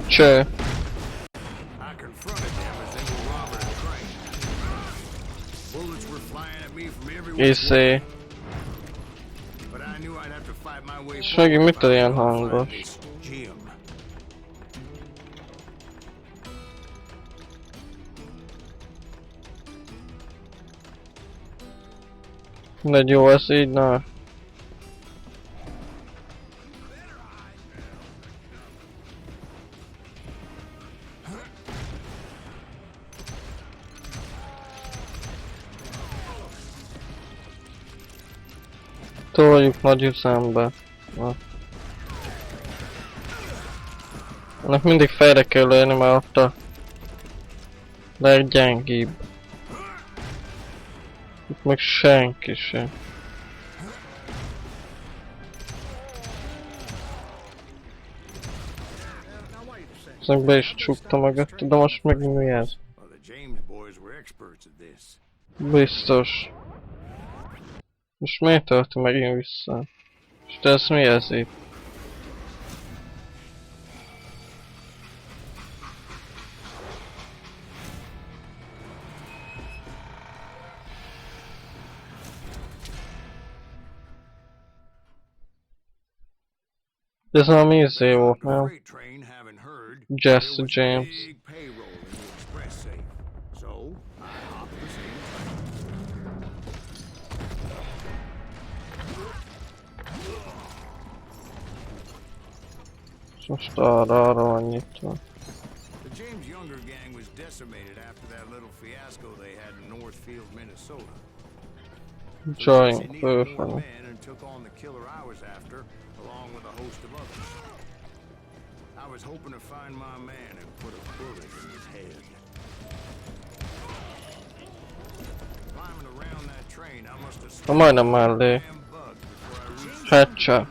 C'è. I confronted them as they were robbing a train. Bullets were flying at me from every which way. But I knew I'd have to fight my way És megint forward if mitől I ilyen was gonna find hangos? this Jim. De jó, ez így, na. Toljuk nagy üzembe. Na. Ennek mindig fejre kell lőni, mert ott a leggyengébb. Itt meg senki sem. Aztán be is csukta mögött, de most meg mi ez? Biztos. Most miért tölti megint vissza? És te ez mi ez itt? Ez valami izé volt, nem? Jesse James. Most arra van nyitva. The James Younger gang was decimated after that little fiasco they had in Northfield, Minnesota. Join fölfelé. And took on the killer I was after, along with a host of others. I was hoping to find my man and put a bullet in his head. Climbing around that train, I must have Majdnem mellé. Headshot.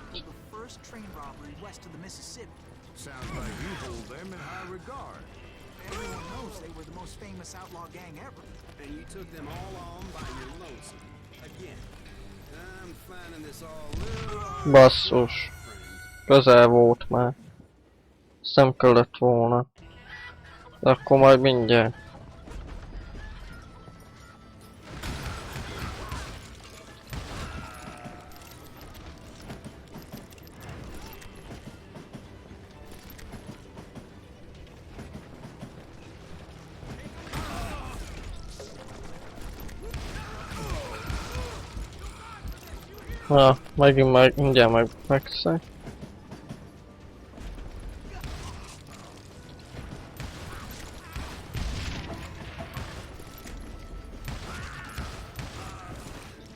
Sounds like you hold them in high regard. Everyone knows they were the most famous outlaw gang ever. And you took them all on by your lonesome. Again. I'm finding this all little... Basszus. Közel volt már. Ezt nem kellett volna. De akkor majd mindjárt. Na, megint mindjárt megfekszek.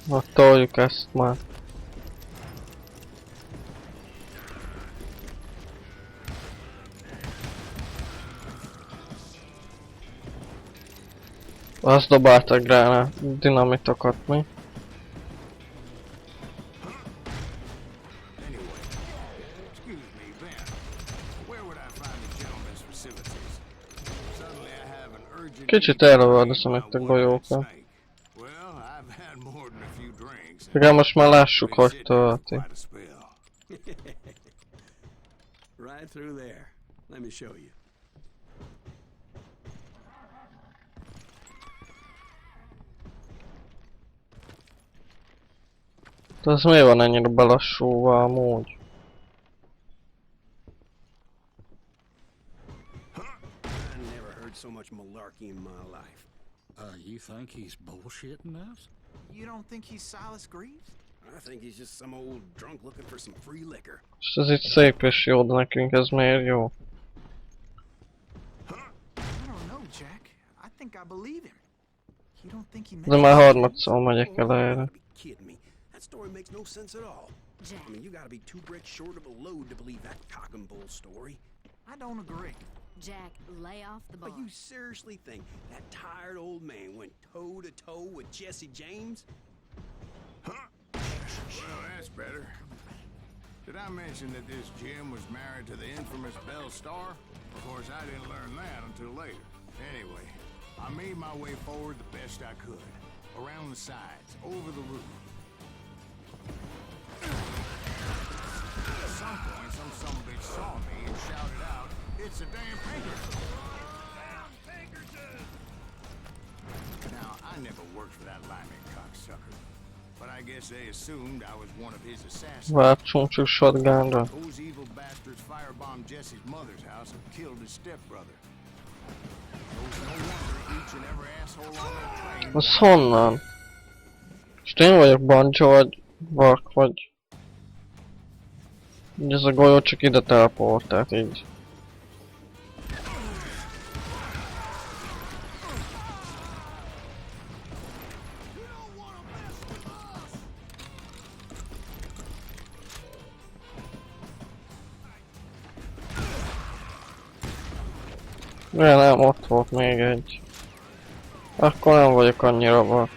Na, toljuk ezt már. Azt dobáltak rá dinamitokat mi. Kicsit elragadaszom itt a golyókat. Igen, most már lássuk, hogy tölti. De az miért van ennyire belassulva amúgy? So much malarkey in my life. You think he's bullshitting us? You don't think he's Silas Greaves? I think he's just some old drunk looking for some free liquor. És ez itt szép és jó, de nekünk ez miért jó? I don't know, Jack. I think I believe him. You don't think he De már harmadszor megyek el erre. That story makes no sense at all. Jack. I mean, you gotta be two bricks short of a load to believe that cock and bull story. I don't agree. Jack, lay off the bar. But you seriously think that tired old man went toe-to-toe with Jesse James? Huh? Well, that's better. Did I mention that this Jim was married to the infamous Belle Starr? Of course, I didn't learn that until later. Anyway, I made my way forward the best I could. Around the sides, over the roof. At some point, some bitch saw me and shouted out, "It's it's the damn Pinkerton. Now, I never worked for that limey cocksucker, but I guess they assumed I was one of his assassins. Váltsunk csak shotgunra. Those evil bastards firebombed Jesse's mother's house and killed his stepbrother. Those no wonder each and every asshole on that train. Az honnan? És én vagyok Banjo vagy Vak vagy... Így ez a golyó csak ide teleportált így. Ja, nem, ott volt még egy. Akkor nem vagyok annyira vak.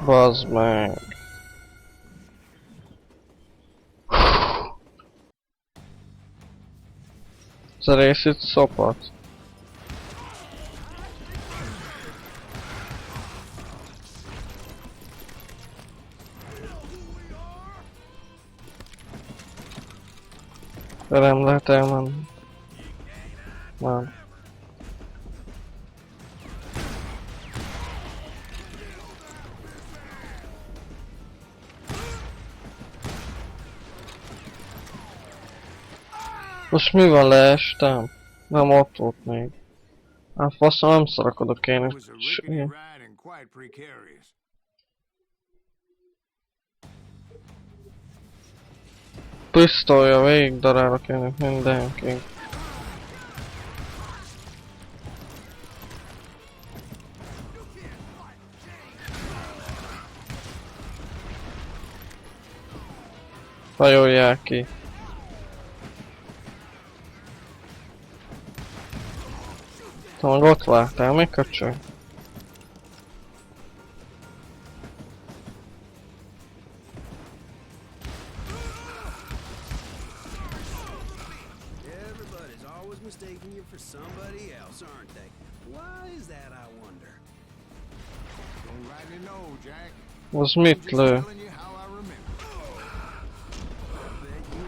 Bazd meg. Ez a rész itt szopat. De nem lehet elmenni. Nem. Most mi van, leestem? Nem, ott volt még. Hát faszom, nem szarakodok én. It was a rickety ride and quite precarious. Pisztolja, végig darálok én mindenki. Hajolják ki. Te meg ott vártál, mi köcsög? Everybody's always mistaking you for somebody else, aren't they? Why is that, I wonder? Don't rightly know, Jack. Az I'm mit just lő? telling you how I remember. I bet you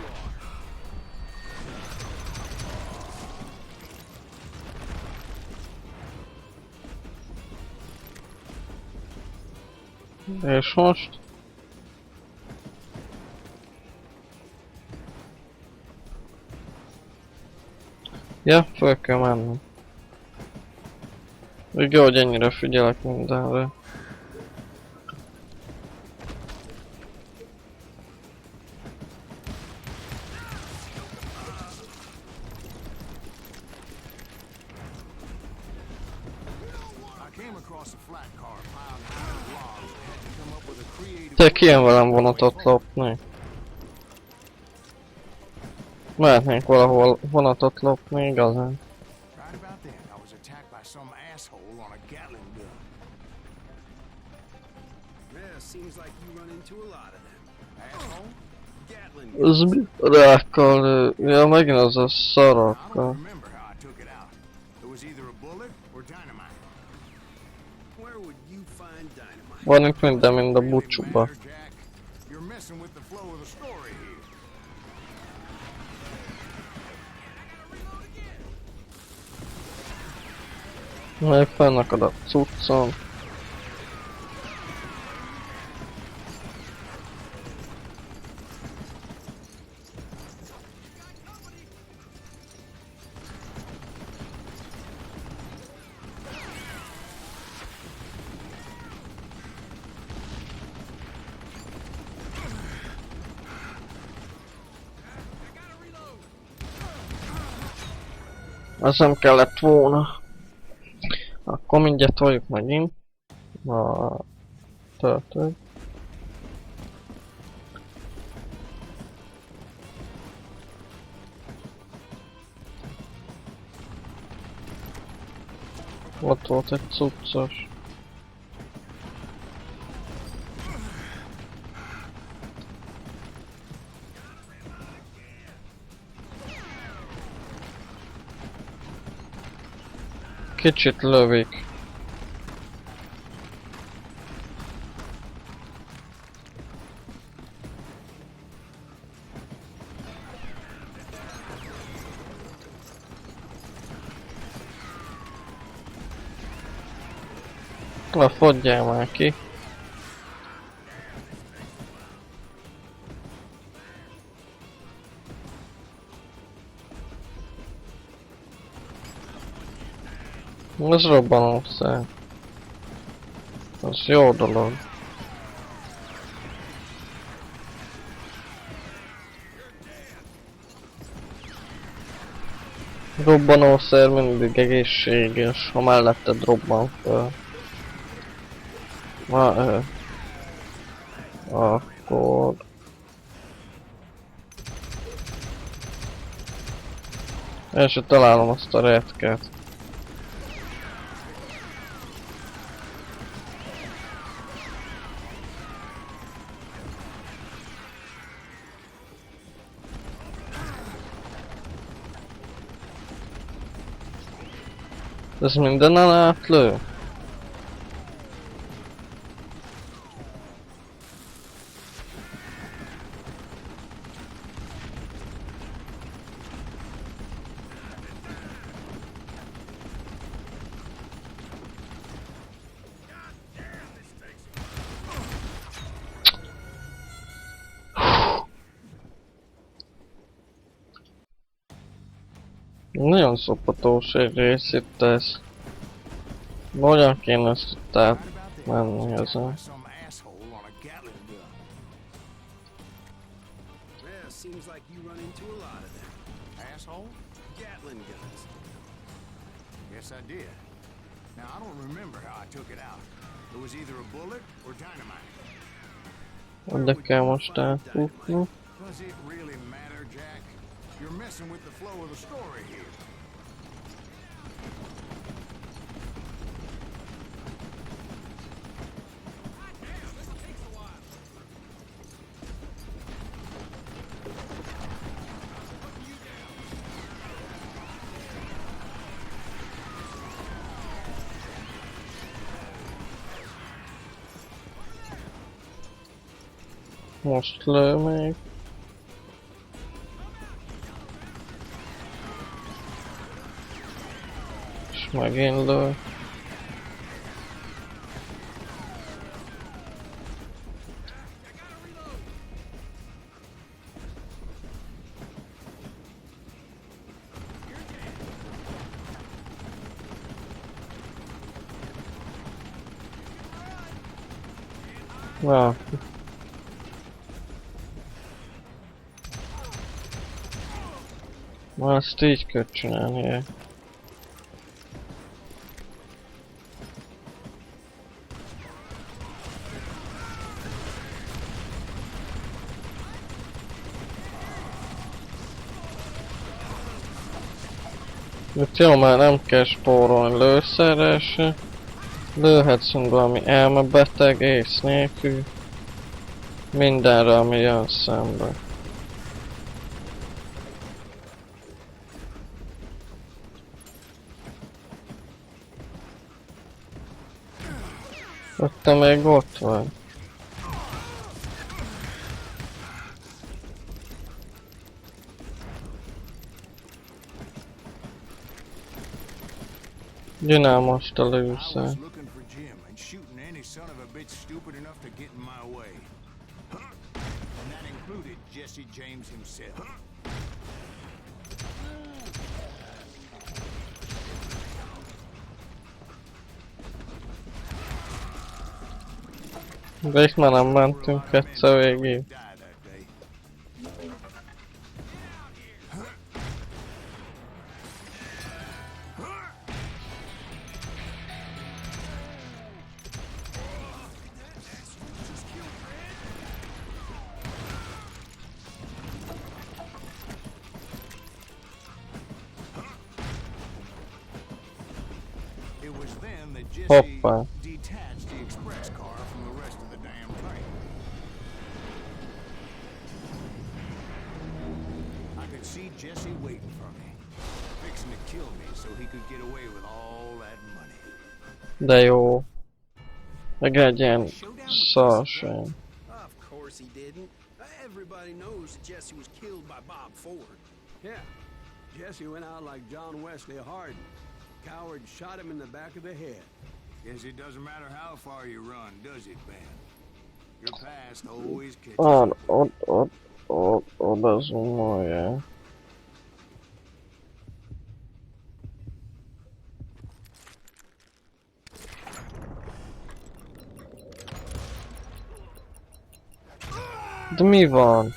are. És most? Ja, föl kell mennem. Úgy jó, hogy ennyire figyelek mindenre. I came across a flat car piled high with logs and had to come up with a creative Te kijön velem vonatot lopni. Mehetnénk valahol vonatot lopni, igazán. Right about then, I was attacked by some asshole on a Gatling gun. Yeah, seems like you run into a lot of them. Asshole? Gatling. Ez mi? Rákkal lő. Ja, megint az a I szarakkal. don't remember how I took it out. It was either a bullet or dynamite. Where would you find dynamite? Van itt minden, mind a Really bucsúba. matter, Jack. You're messing with the flow of the story here. Majd fennakad a cuccon. Az nem kellett volna. Akkor mindjárt toljuk megint. A töltőt. Ott volt egy cuccos. Kicsit lövik. Na, fogyjál már ki. Ez robbanószer. Az jó dolog. Robbanószer mindig egészséges, ha melletted robban föl. Akkor... Én se találom azt a retket. Ez mindenen átlő? Nagyon szopatós egy rész itt ez. Hogyan kéne ezt itt átmenni ezen? Some asshole on a Gatling gun. Yeah, seems like you run into a lot of them. Asshole? Gatling guns. Yes, I did. Now, I don't remember how I took it out. It was either a bullet or dynamite. Oda kell most átfutni. Does it really matter, Jack? You're messing with the flow of the story here. Most lő még. És megint lő. Na. Ma ezt így kell csinálni. Itt jó, már nem kell spórolni lőszerrel se. Lőhetsz valami elmebeteg ész nélkül. Mindenre, ami jön szembe. Te még ott vagy. Gyere most a I lőszer. was looking for Jim and shooting any son of a bitch stupid enough to get in my way. And that included Jesse James himself. De itt már nem mentünk egyszer végig. Die that day. It was then that Jesse Hoppá. detached the express car from the rest of the damn train. I could see Jesse waiting for me, fixing to kill me so he could get away with all that money. De jó. Meg egy ilyen szarság. Of course he didn't. Everybody knows Jesse was killed by Bob Ford. Yeah. Jesse went out like John Wesley Hardin. Coward shot him in the back of the head. Guess it doesn't matter how far you run, does it, Ben? Your past always catches Van, up. oda zoomolja. De mi van?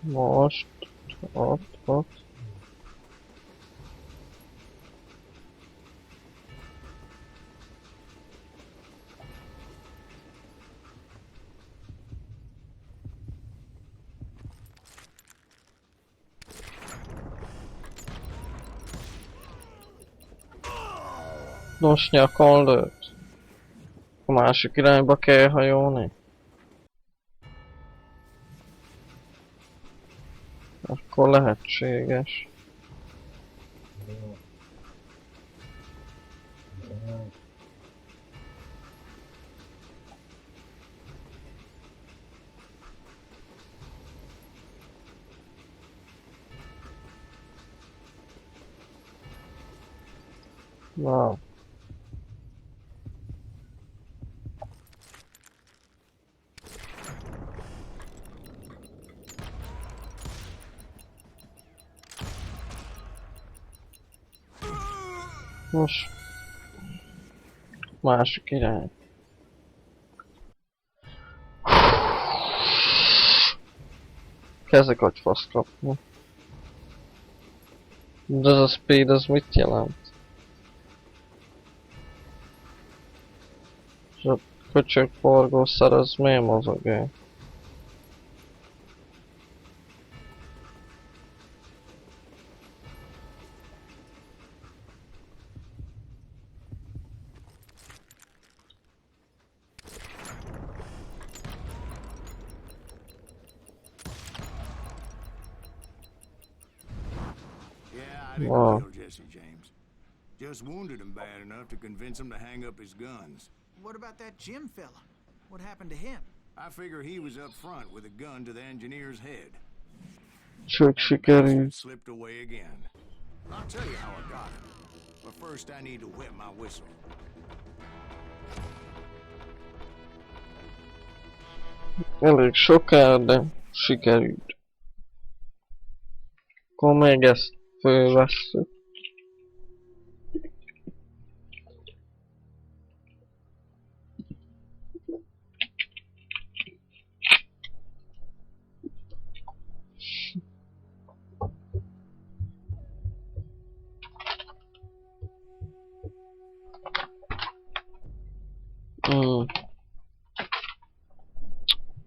Most, ott. Nos, nyakon lőtt. A másik irányba kell hajolni. Akkor lehetséges. Na. Nos. Másik irány. Kezdek agyfaszt kapni. De ez a speed, az mit jelent? És a köcsög forgószer az miért mozog el? Yeah, I didn't Wow. kill Jesse James. Just wounded him bad enough to convince him to hang up his guns. What about that Jim fella? What happened to him? I figure he was up front with a gun to the engineer's head. Csak That sikerült. bastard slipped away again. I'll tell you how I got him. But first I need to wet my whistle. Elég soká, de sikerült. Akkor még ezt fölvesszük.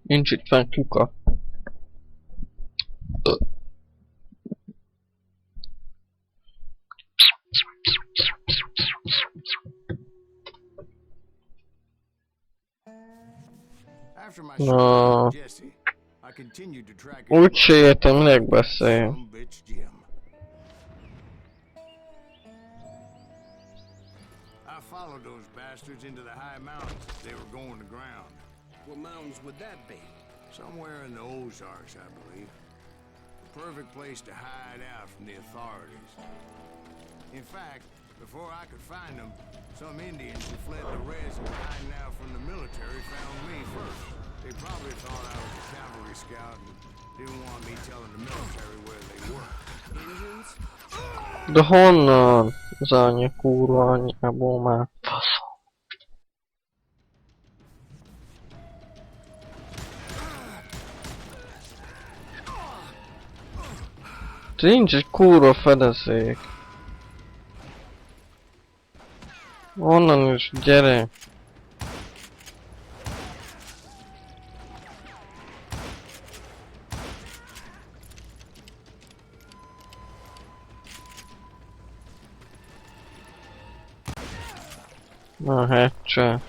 Nincs itt fenn kuka. After my No. shot with Jesse, I continued to track his Úgy brother, se értem, minek beszél. some bitch Jim. I followed those bastards into the high mountains as they were going to ground. What mountains would that be? Somewhere in the Ozarks, I believe. The perfect place to hide out from the authorities. In fact, before I could find them, some Indians who fled the res and hiding out from the military found me first. They probably thought I was a cavalry scout and didn't want me telling the military where they were. Indians? De honnan? Az anyja kurva anyjából már. Faszom. De nincs egy kurva fedezék. Onnan is, gyere. Na hát csá.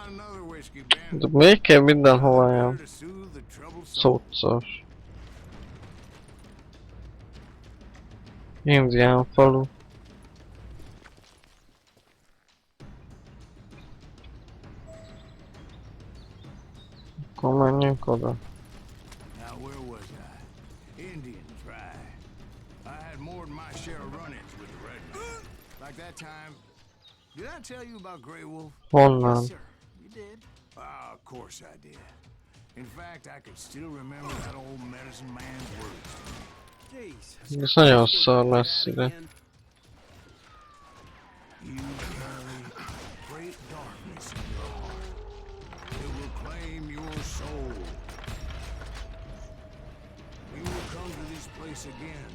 another whiskey, Ben. De még kell mindenhova Better jön. to soothe the troubled soul. Szócos. Indián falu. Akkor menjünk oda. Now, where was I? Indians, right. I had more than my share of run-ins with the rednecks. Like that time. Did I tell you about Grey Wolf? Honnan? Yes, sir. You did. Of course I did. In fact, I could still remember that old medicine man's words. Jeez. Ez nagyon szar messzire. You carry great darkness in your heart. It will claim your soul. You will come to this place again.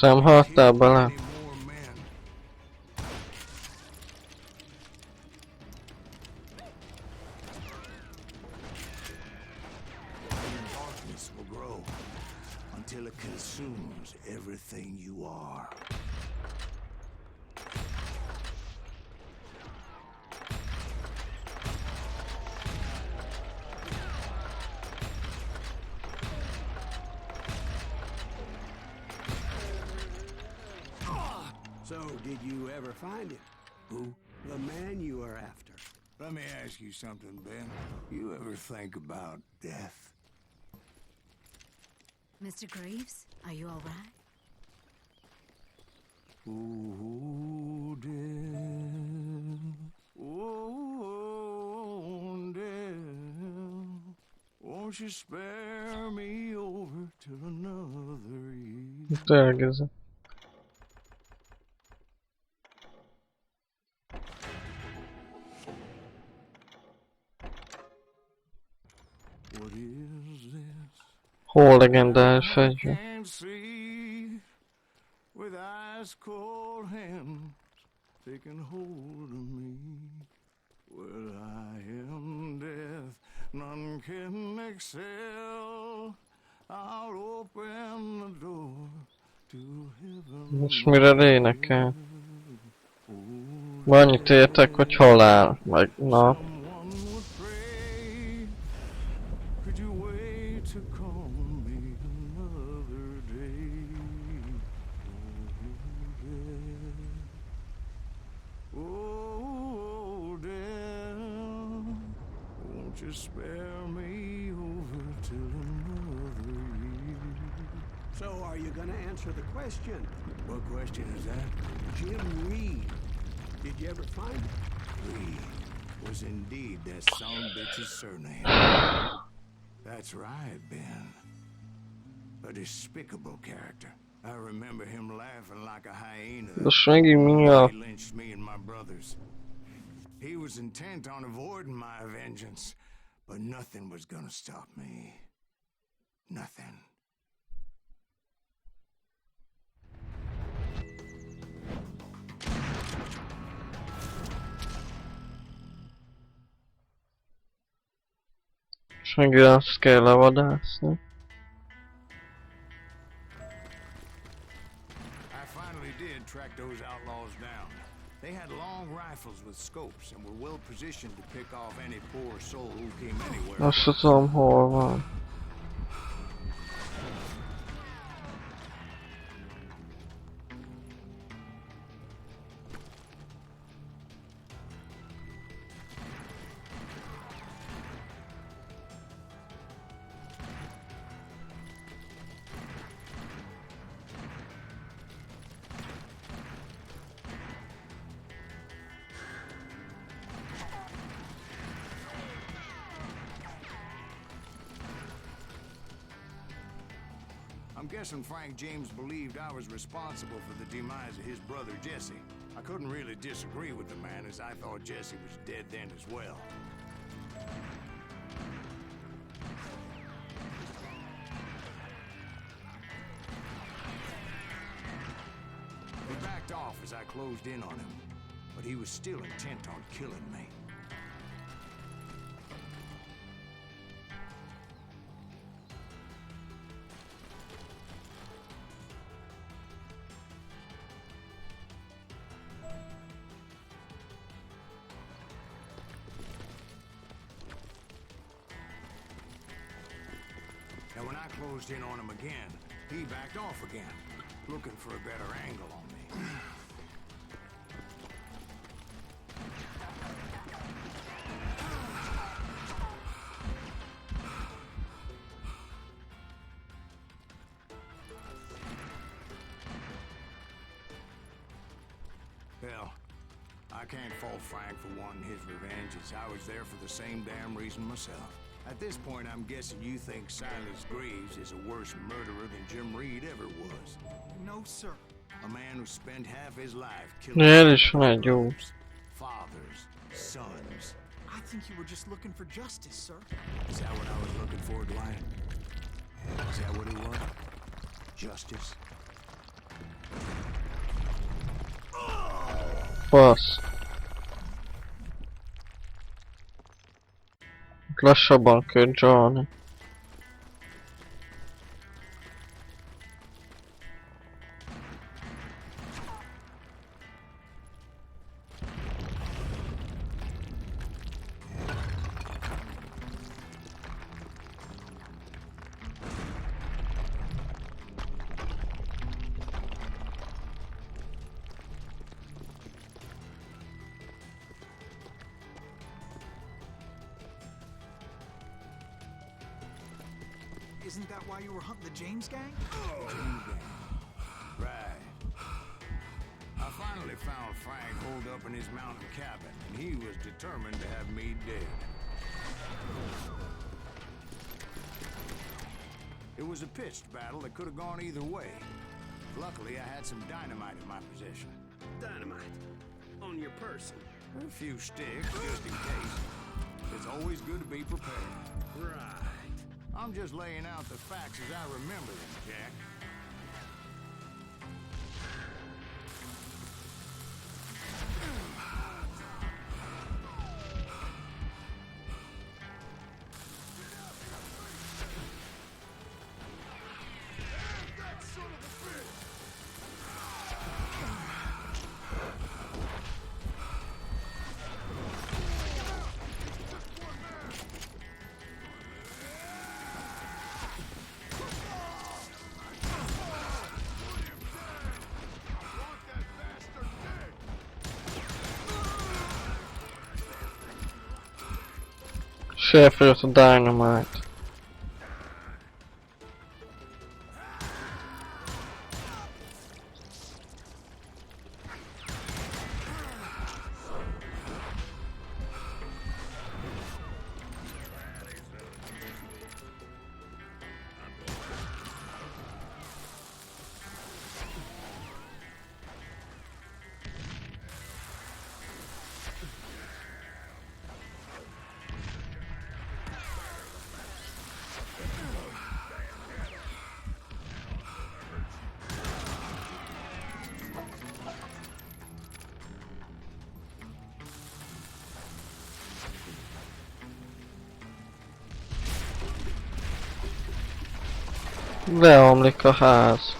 Nem haltál bele? Many more men. And darkness will grow until it consumes everything you are. So, did you ever find him? Who? The man you are after. Let me ask you something, Ben. You ever think about death? Mr. Greaves, are you all right? Oh, death. Oh, death. Won't you spare me over till another year? Tényleg ez. What is this? Hol legendás I fegyver? can't see with ice cold hands taking hold of me. Well, I am death, none can excel. I'll open the door to heaven. Most mire énekel? Annyit értek, hogy halál. Meg na. Someone would pray. Could you wait to call me another day? Oh, death, won't you spare me over till another year? So, are you gonna answer the question? What question is that? Jim Reed. Did you ever find him? Reed was indeed that son bitch's surname. That's right, Ben. A despicable character. I remember him laughing like a hyena. Most megint mi a... He lynched me and my brothers. He was intent on avoiding my vengeance, but nothing was gonna stop me. Nothing. És megint azt kell levadászni. I finally did track those outlaws down. They had long rifles with scopes and were well positioned to pick off any poor soul who came anywhere. Azt se tudom, hol van. I'm guessing Frank James believed I was responsible for the demise of his brother Jesse. I couldn't really disagree with the man, as I thought Jesse was dead then as well. He backed off as I closed in on him, but he was still intent on killing me. closed in on him again. He backed off again, looking for a better angle on me. Hell, I can't fault Frank for wanting his revenge, as I was there for the same damn reason myself. At this point, I'm guessing you think Silas Graves is a worse murderer than Jim Reed ever was. No, sir. A man who spent half his life killing Ne ismered, jó. brothers, fathers, sons. I think you were just looking for justice, sir. Is that what I was looking for, Dwight? Is that what it was? Justice? Fasz. Lassabban kell dzsalni. Isn't that why you were hunting the James gang? Right. I finally found Frank holed up in his mountain cabin, and he was determined to have me dead. It was a pitched battle that could have gone either way. Luckily, I had some dynamite in my possession. Dynamite. On your person. A few sticks, just in case. It's always good to be prepared. Right. I'm just laying out the facts as I remember them, Jack. Sérfőt a dynamite. Leomlik a ház.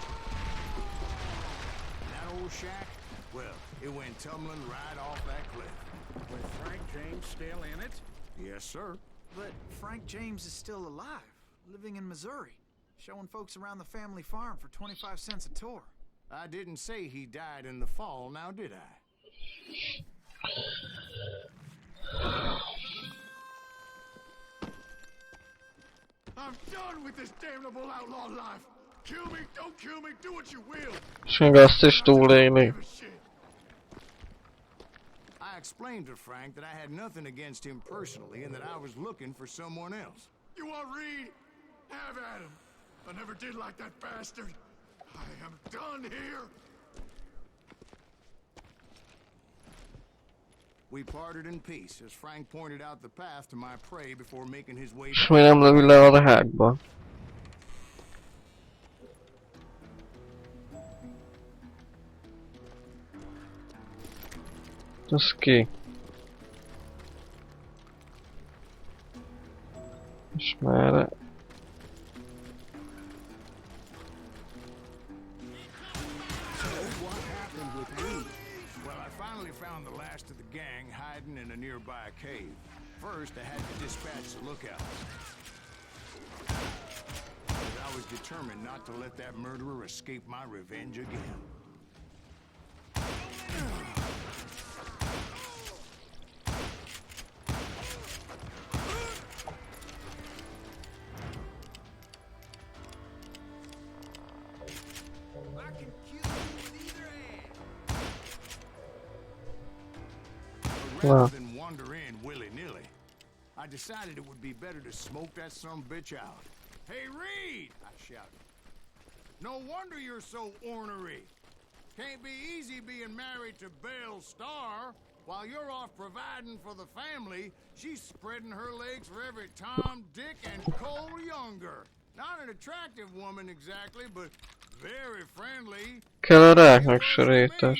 That old shack? Well, it went tumbling right off that cliff. With Frank James still in it? Yes, sir. But Frank James is still alive, living in Missouri, showing folks around the family farm for 25 cents a tour. I didn't say he died in the fall, now did I? I'm done with this damnable outlaw life. Kill me, don't kill me, do what you will. És még azt is túlélni. Give a shit. I explained to Frank that I had nothing against him personally and that I was looking for someone else. You want Reed? Have at him. I never did like that bastard. I am done here. We parted in peace as Frank pointed out the path to my prey before making his way És még nem lövi le a hágba. Ez ki? És merre? Found the last of the gang hiding in a nearby cave. First, I had to dispatch the lookouts. As I I was determined not to let that murderer escape my revenge again. I can kill you with either hand. But rather than wander in willy-nilly, I decided it would be better to smoke that sumbitch out. Hey, Reed! I shouted. No wonder you're so ornery. Can't be easy being married to Belle Starr. While you're off providing for the family, she's spreading her legs for every Tom, Dick, and Cole Younger. Not an attractive woman exactly, but very friendly. Kell a ráknak se rétes.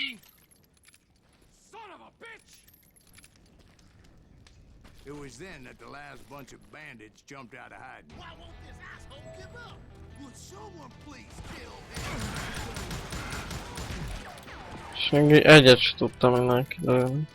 Son of a bitch! It was then that the last bunch of bandits jumped out of hiding. Why won't this asshole give up? Would someone please kill him? És még egyet se tudtam innen kidőlni.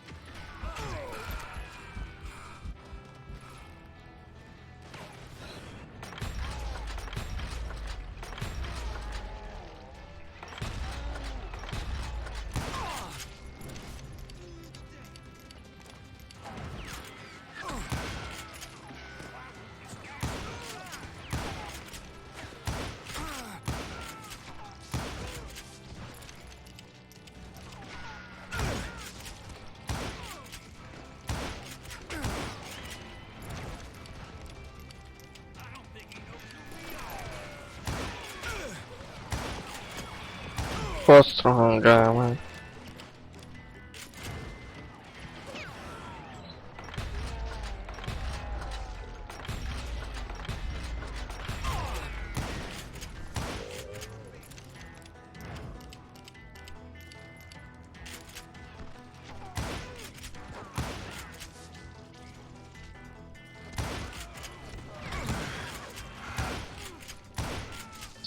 Faszt rohangál meg.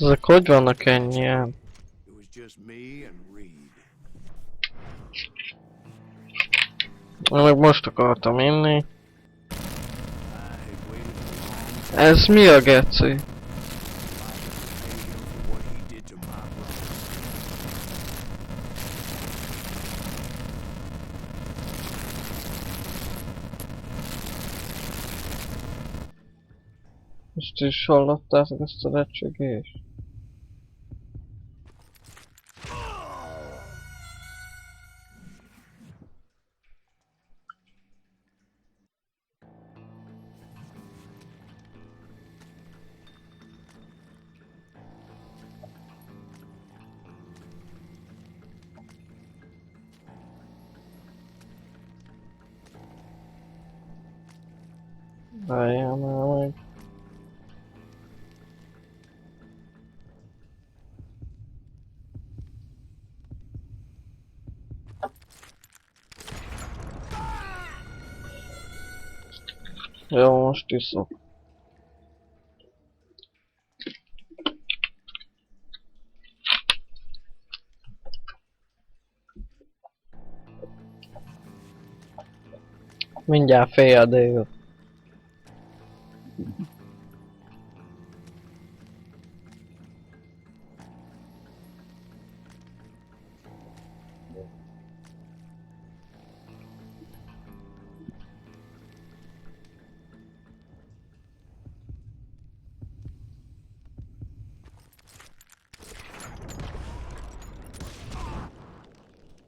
Ezek hogy vannak ennyien? It was just me and Reed. Én meg most akartam inni. I had waited a long Ez mi a geci? time to pay him for what he did to my brother. Most is hallottátok ezt a recsegést? Várjál már meg. Jó, most iszok. Mindjárt fél dél.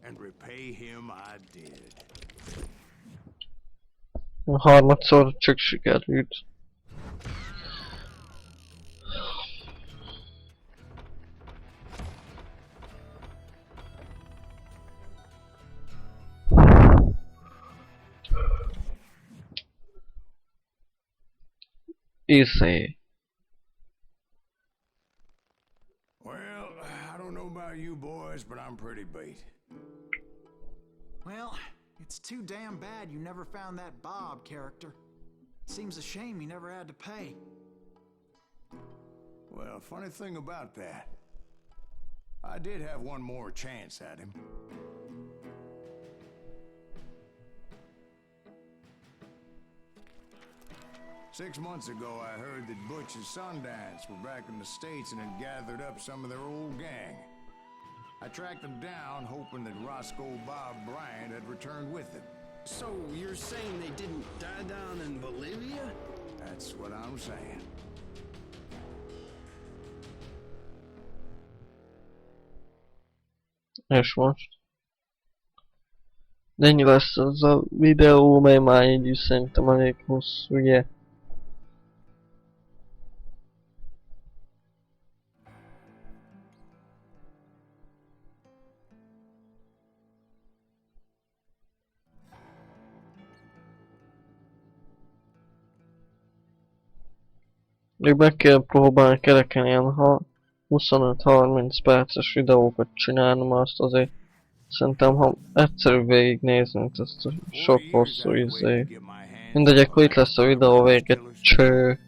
And repay him I did. A harmadszor csak sikerült. Izé. Well, I don't know about you boys, but I'm pretty beat. Well, it's too damn bad you never found that Bob character. Seems a shame you never had to pay. Well, funny thing about that, I did have one more chance at him. 6 months ago, I heard that Butch and Sundance were back in the States and had gathered up some of their old gang. I tracked them down, hoping that Roscoe Bob Bryant had returned with them. So you're saying they didn't die down in Bolivia? That's what I'm saying. És most? De ennyi lesz az a videó, mely már így is szerintem elég hosszú, ugye? Még meg kell próbálni kereken ilyen 25-30 perces videókat csinálni, mert azt azért szerintem, ha egyszerű végignézni, mint ezt a sok hosszú izé. Mindegy, akkor itt lesz a videó vége. Cső!